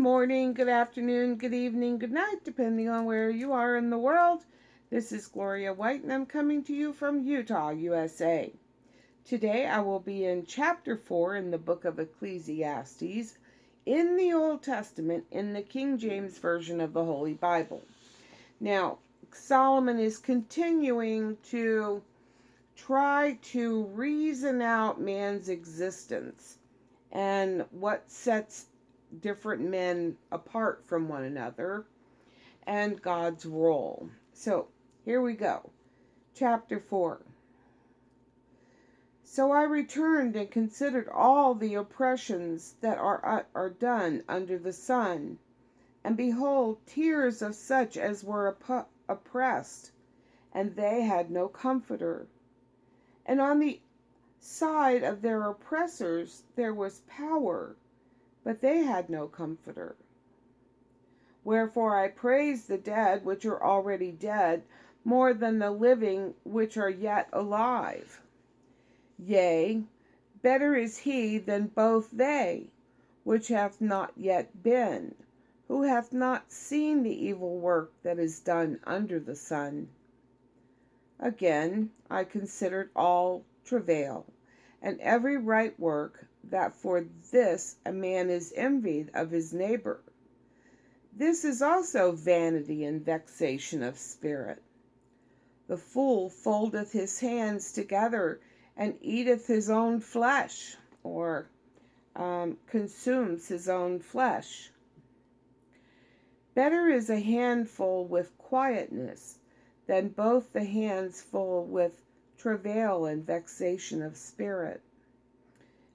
morning, good afternoon, good evening, good night, depending on where you are in the world. This is Gloria White, and I'm coming to you from Utah, USA. Today I will be in chapter 4 in the book of Ecclesiastes in the Old Testament in the King James Version of the Holy Bible. Now, Solomon is continuing to try to reason out man's existence and what sets different men apart from one another and God's role. So here we go. Chapter 4. So I returned and considered all the oppressions that are done under the sun, and behold, tears of such as were oppressed, and they had no comforter. And on the side of their oppressors there was power, but they had no comforter. Wherefore I praise the dead which are already dead more than the living which are yet alive. Yea, better is he than both they, which hath not yet been, who hath not seen the evil work that is done under the sun. Again, I considered all travail, and every right work, that for this a man is envied of his neighbor. This is also vanity and vexation of spirit. The fool foldeth his hands together, and eateth his own flesh, or consumes his own flesh. Better is a handful with quietness than both the hands full with travail and vexation of spirit.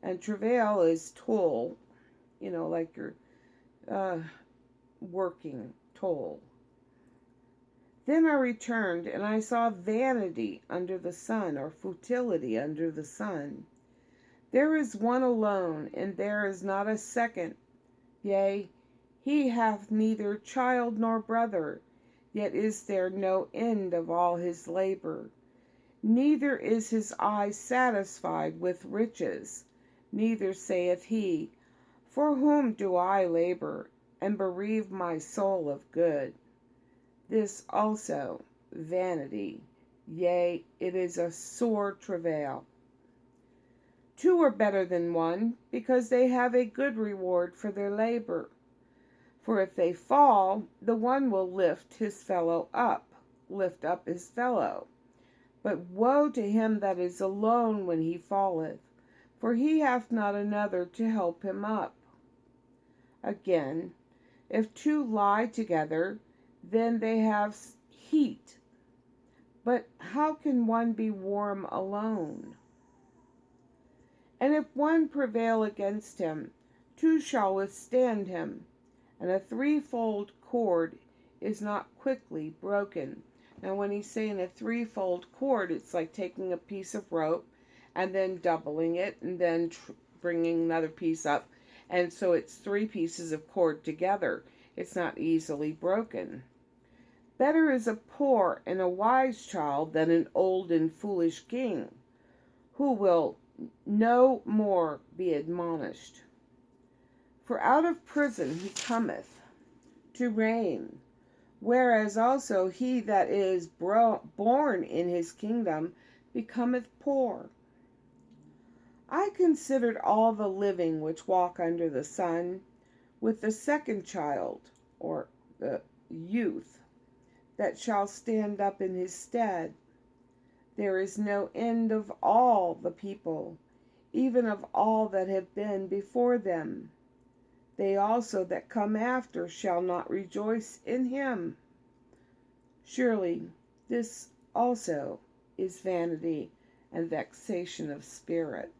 And travail is toil, like you're working toil. Then I returned, and I saw vanity under the sun, or futility under the sun. There is one alone, and there is not a second. Yea, he hath neither child nor brother, yet is there no end of all his labor. Neither is his eye satisfied with riches, neither saith he, For whom do I labor, and bereave my soul of good? This also vanity, yea, it is a sore travail. Two are better than one, because they have a good reward for their labor. For if they fall, the one will lift up his fellow. But woe to him that is alone when he falleth, for he hath not another to help him up. Again, if two lie together, then they have heat. But how can one be warm alone? And if one prevail against him, two shall withstand him. And a threefold cord is not quickly broken. Now when he's saying a threefold cord, it's like taking a piece of rope and then doubling it and then bringing another piece up. And so it's three pieces of cord together. It's not easily broken. Better is a poor and a wise child than an old and foolish king, who will no more be admonished. For out of prison he cometh to reign, whereas also he that is born in his kingdom becometh poor. I considered all the living which walk under the sun, with the second child, or the youth, that shall stand up in his stead. There is no end of all the people, even of all that have been before them. They also that come after shall not rejoice in him. Surely this also is vanity and vexation of spirit.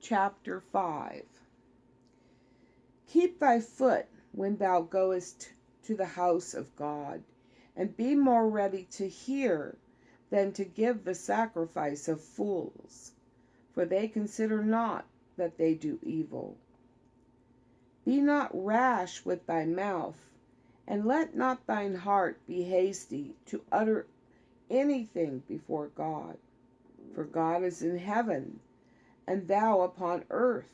Chapter 5. Keep thy foot when thou goest to the house of God, and be more ready to hear than to give the sacrifice of fools, for they consider not that they do evil. Be not rash with thy mouth, and let not thine heart be hasty to utter anything before God. For God is in heaven, and thou upon earth.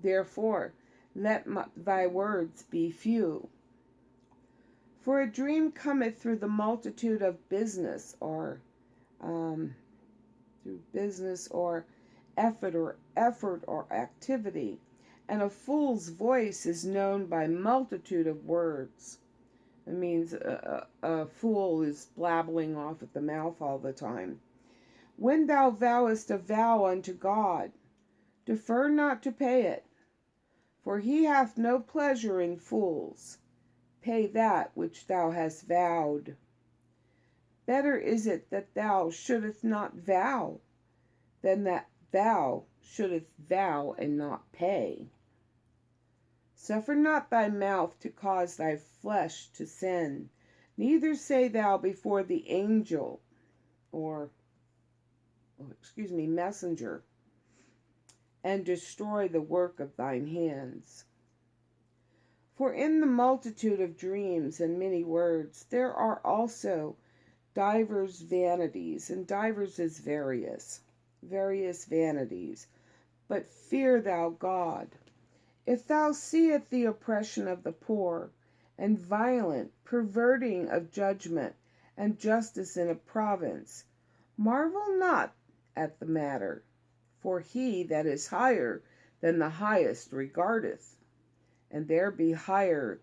Therefore let thy words be few. For a dream cometh through the multitude of business, or through business or effort or activity, and a fool's voice is known by multitude of words. It means a fool is blabbling off at the mouth all the time. When thou vowest a vow unto God, defer not to pay it, for he hath no pleasure in fools. Pay that which thou hast vowed. Better is it that thou shouldest not vow, than that thou shouldest vow and not pay. Suffer not thy mouth to cause thy flesh to sin, neither say thou before the angel, messenger, and destroy the work of thine hands. For in the multitude of dreams and many words there are also divers vanities, and divers is various vanities. But fear thou God. If thou seest the oppression of the poor, and violent perverting of judgment, and justice in a province, marvel not at the matter, for he that is higher than the highest regardeth, and there be higher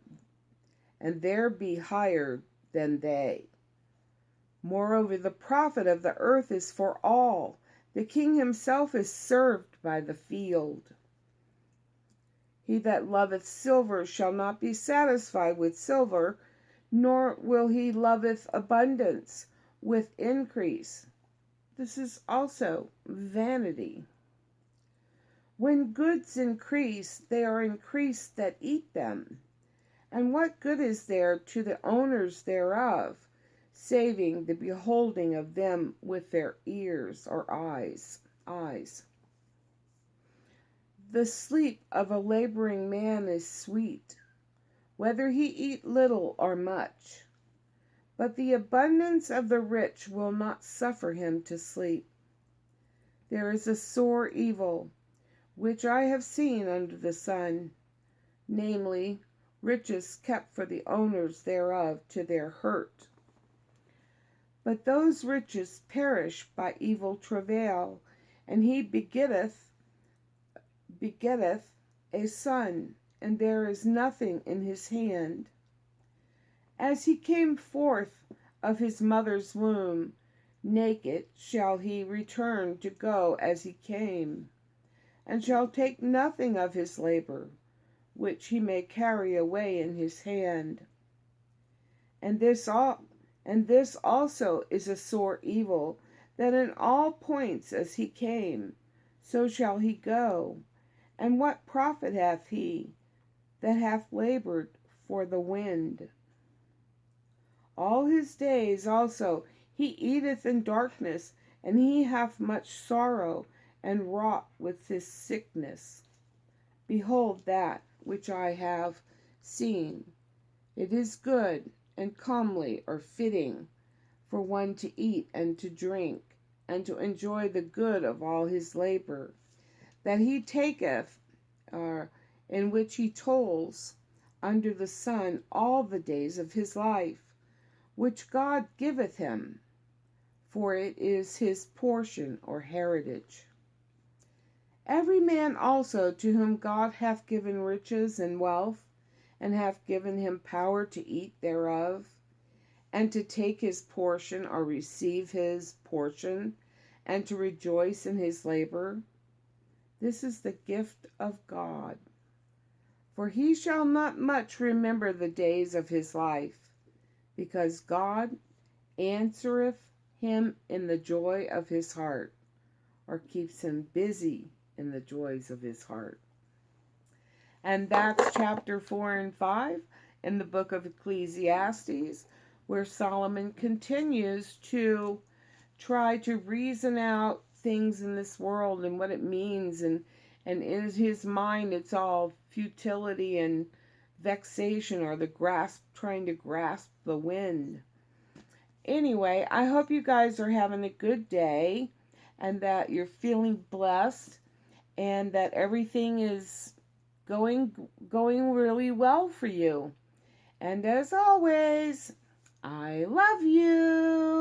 than they. Moreover, the profit of the earth is for all. The king himself is served by the field. He that loveth silver shall not be satisfied with silver, nor will he loveth abundance with increase. This is also vanity. When goods increase, they are increased that eat them. And what good is there to the owners thereof, saving the beholding of them with their ears or eyes? The sleep of a laboring man is sweet, whether he eat little or much. But the abundance of the rich will not suffer him to sleep. There is a sore evil, which I have seen under the sun, namely, riches kept for the owners thereof to their hurt. But those riches perish by evil travail, and he begetteth a son, and there is nothing in his hand. As he came forth of his mother's womb, naked shall he return to go as he came, and shall take nothing of his labor, which he may carry away in his hand. And this also is a sore evil, that in all points as he came, so shall he go. And what profit hath he that hath labored for the wind? All his days also he eateth in darkness, and he hath much sorrow, and wrought with his sickness. Behold that which I have seen. It is good and comely or fitting for one to eat and to drink, and to enjoy the good of all his labor, that he taketh, in which he tolls under the sun all the days of his life, which God giveth him, for it is his portion or heritage. Every man also to whom God hath given riches and wealth, and hath given him power to eat thereof, and to take his portion or receive his portion, and to rejoice in his labor, this is the gift of God. For he shall not much remember the days of his life, because God answereth him in the joy of his heart, or keeps him busy in the joys of his heart. And that's chapter 4 and 5 in the book of Ecclesiastes, where Solomon continues to try to reason out things in this world and what it means, and in his mind it's all futility and vexation, or trying to grasp the wind. Anyway, I hope you guys are having a good day, and that you're feeling blessed, and that everything is going really well for you. And as always, I love you.